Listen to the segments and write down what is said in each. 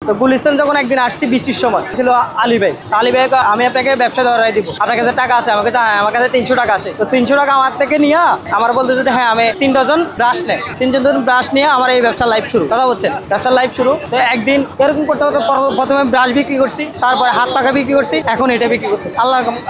তো গুলিস্তান যখন একদিন আসছি বৃষ্টির সময় ছিল আলী ভাই আমি আপনাকে ব্যবসা ধরাই দিব, আপনার কাছে টাকা আছে? আমার কাছে 300 টাকা আছে। তো 300 টাকা আমার থেকে নিয়ে আমার বলতেছে যে হ্যাঁ আমি 3 ডজন ব্রাশ নেই, 3 ডজন ব্রাশ নিয়ে আমার এই ব্যবসা লাইফ শুরু। কথা বলছেন, ব্যবসার লাইফ শুরু। তো একদিন এরকম করতে করতে প্রথমে ব্রাশ বিক্রি করছি, তারপরে হাত পাখা বিক্রি করছি, এখন এটা বিক্রি করতেছি।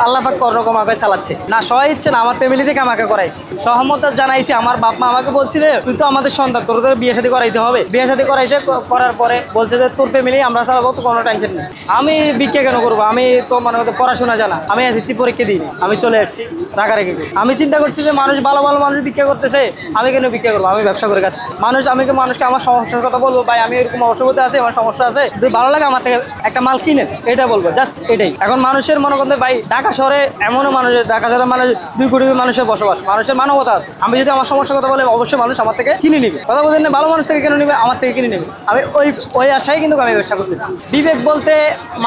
আল্লাহ পাক কোনোরকম আমাকে চালাচ্ছে না, সবাই ইচ্ছে না, আমার ফ্যামিলি থেকে আমাকে করাইছে। সহমত জানাইছি। আমার বাপ মা আমাকে বলছিল তুই তো আমাদের সন্তান, তোর বিয়ে শাদী করাইতে হবে। বিয়ে শাদী করাইছে, করার পরে বলছে যে তোর ফ্যামিলি আমরা চালাবো, তো কোনো টেনশন নেই। আমি বিক্রি কেন করবো? আমি তো মানে পড়াশোনা জানা, আমি এসেছি পরীক্ষা দিইনি, আমি চলে আসছি রাগারাগি। আমি চিন্তা করছি যে মানুষ ভালো ভালো মানুষ বিক্রি করতেছে, আমি কেন বিক্রি করবো? আমি ব্যবসা করে খাচ্ছি। মানুষকে আমার সমস্যার কথা বলবো, ভাই আমি এরকম অসুবিধা আছে, আমার সমস্যা আছে, যদি ভালো লাগে আমার থেকে একটা মাল কিনেন, এটা বলবো, জাস্ট এটাই। এখন মানুষের মনে করতে ভাই ঢাকা শহরে এমনও মানুষ, ঢাকা শহরে মানুষ 2 কোটি মানুষের বসবাস, মানুষের মানবতা আছে। আমি যদি আমার সমস্যার কথা বলে অবশ্যই মানুষ আমার থেকে কিনে নিবে। কথা বলছেন না, ভালো মানুষ থেকে কেন নিবে? আমার থেকে কিনে নেবে। আমি ওই আশায় কিন্তু আমি ব্যবসা করতেছি। বিবেক বলতে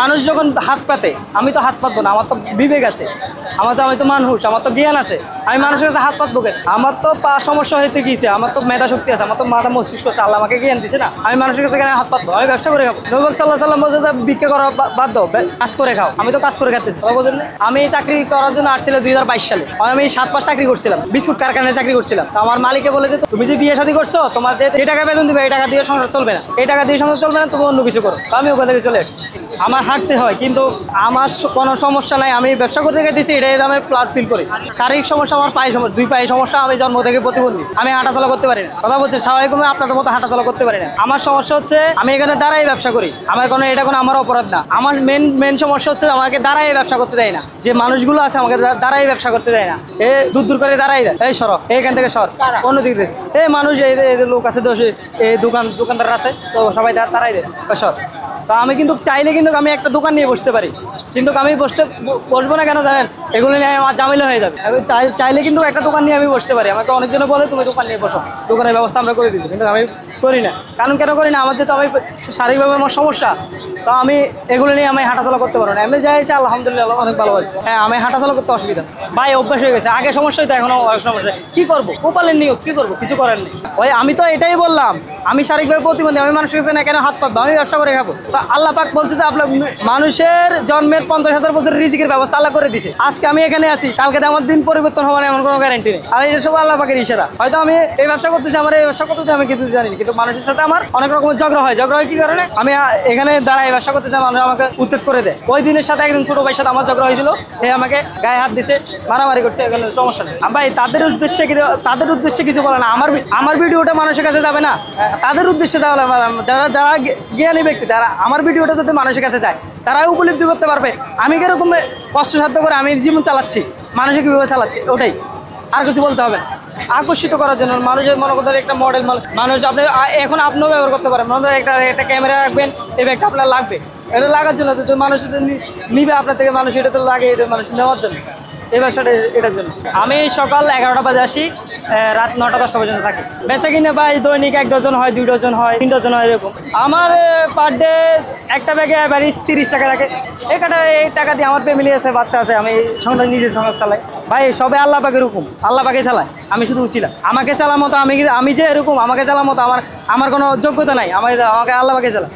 মানুষ যখন হাত পাতে, আমি তো হাত পাতবো না, আমার তো বিবেক আছে, আমি তো মানুষ, আমার তো জ্ঞান আছে। আমি মানুষের কাছে হাত পাতবো কেন? আমার তো সমস্যা হইতে গিয়েছে, আমার তো মেধা শক্তি আছে, আমার তো মাথা মস্তিষ্ক আছে, আল্লাহ আমাকে জ্ঞান দিছে না। আমি মানুষের কাছে কেন হাত পাতবো? আমি ব্যবসা করে খাবো। নবী সাল্লাল্লাহু আলাইহি ওয়াসাল্লাম বলতে বিক্রি করা বাদ দাও, কাজ করে খাও। আমি তো কাজ করে খাচ্ছি। আমি চাকরি করার জন্য আসছিল 2022 সালে। আমি 7 মাস চাকরি করছিলাম, বিস্কুট কারখানায় চাকরি করছিলাম। তো আমার মালিকে বলে যে তুমি যে বিয়ে শাদী করছো, তোমার যে টাকা বেতন দিবে এই টাকা দিয়ে সংসার চলবে না, এই টাকা দিয়ে সংসার চলবে না, তুমি অন্য কিছু করো। আমি ওখান থেকে চলে আসছি। আমার হাঁটতে হয়, কিন্তু আমার কোনো সমস্যা নাই। আমি ব্যবসা করতে গেছি, এটাই আমি প্লাট ফিল করি। শারীরিক সমস্যা আমার পায়ে সমস্যা, 2 পায়ে সমস্যা। আমি জন্ম থেকে প্রতিবন্ধী, আমি হাঁটাচলা করতে পারি না। কথা বলছেন, স্বাভাবিক আপনাদের মতো হাঁটাচলা করতে পারি না। আমার সমস্যা হচ্ছে আমি এখানে দাঁড়াই ব্যবসা করি, এটা কোনো আমার অপরাধ না। আমার মেন সমস্যা হচ্ছে আমাকে দাঁড়াই ব্যবসা করতে দেয় না। যে মানুষগুলো আছে আমাকে দাঁড়াই ব্যবসা করতে দেয় না, দূর করে দাঁড়াই দেয়, এই সর এইখান থেকে সর, অন্যদিকে দেয়। মানুষ এই লোক আছে, এই দোকানদার আছে, তো সবাই দাঁড়াই দেয়, সর। তো আমি কিন্তু চাইলে কিন্তু আমি একটা দোকান নিয়ে বসতে পারি, কিন্তু আমি বসবো না কেন জানেন? এগুলো নিয়ে আমার ঝামেলা হয়ে যাবে। আমি চাইলে কিন্তু একটা দোকান নিয়ে আমি বসতে পারি। আমাকে অনেকজনে বলে তুমি দোকান নিয়ে বসো, দোকানের ব্যবস্থা আমরা করে দিই, কিন্তু আমি করি না। কারণ কেন করি না? আমার যেহেতু আমি শারীরিকভাবে আমার সমস্যা, তো আমি এগুলো নিয়ে আমি হাঁটাচলা করতে পারবো না। আমি যাইছি আলহামদুলিল্লাহ অনেক ভালো আছে। হ্যাঁ, আমি হাঁটাচলা করতে অসুবিধা ভাই, অভ্যাস হয়ে গেছে। আগে সমস্যা হইতো, এখনো সমস্যা। কি করবো? কোপালের নিয়োগ, কি করবো? কিছু করার নেই ভাই। আমি তো এটাই বললাম, আমি শারীরিকভাবে প্রতিবন্ধী, আমি মানুষের কাছে না কেন হাত পাতবো? আমি ব্যবসা করে খাবো। তো আল্লাহ পাক বলছে যে আপনার মানুষের জন্মের 50,000 বছরের রিজিকের ব্যবস্থা আল্লাহ করে দিছে। আজকে আমি এখানে আছি, কালকে আমার দিন পরিবর্তন হওয়ার এমন কোনো গ্যারান্টি নেই। আর এটা সব আল্লাহ পাকের ইশারা। হয়তো আমি এই ব্যবসা করতেছি, আমার এই ব্যবসা করতে আমি কিছু জানি, কিন্তু মানুষের সাথে আমার অনেক রকমের ঝগড়া হয়। কি কারণে? আমি এখানে দাঁড়াই ব্যবসা করতেছি, মানুষ আমাকে উত্তেজ করে দেয়। ওই দিনের সাথে একদিন ছোট ভাইয়ের সাথে আমার ঝগড়া হয়েছিল, আমাকে গায়ে হাত দিছে, মারামারি করছে, এখানে সমস্যা নেই ভাই। তাদের উদ্দেশ্যে কিছু বলে না। আমার ভিডিওটা মানুষের কাছে যাবে না, তাদের উদ্দেশ্যে তাহলে যারা জ্ঞানী ব্যক্তি, তারা আমার ভিডিওটা যদি মানুষের কাছে যায়, তারাই উপলব্ধি করতে পারবে আমি কিরকম কষ্টসাধ্য করে আমি জীবন চালাচ্ছি, মানুষকে কীভাবে চালাচ্ছি। ওটাই, আর কিছু বলতে হবে না। আকর্ষিত করার জন্য মানুষের মনে করতে একটা মডেল মানুষ আপনি এখন আপনিও ব্যবহার করতে পারেন। মনে একটা ক্যামেরা রাখবেন, এই ব্যাগটা আপনার লাগবে, এটা লাগার জন্য তো মানুষ নিবে আপনার থেকে, মানুষ এটা তো লাগে, এটা মানুষ নেওয়ার জন্য, এই ব্যবসাটা এটার জন্য। আমি সকাল 11টা বাজে আসি, রাত 9টা-10টা পর্যন্ত থাকি। বেচা কিনে ভাই দৈনিক 1 ডজন হয়, 2 ডজন হয়, 3 ডজন হয়, এরকম। আমার পার ডে একটা ব্যাগে অ্যাভারেজ 30 টাকা থাকে। এই টাকা দিয়ে আমার ফ্যামিলি আছে, বাচ্চা আছে, আমি নিজের সংসার চালাই ভাই। সবে আল্লাহ পাকের হুকুম, আল্লাহ পাকে চালায়, আমি শুধু উচিলাম। আমাকে চালার মতো আমি যে এরকম, আমাকে চালার মতো আমার কোনো যোগ্যতা নাই। আমাকে আল্লাহ পাকে চালায়।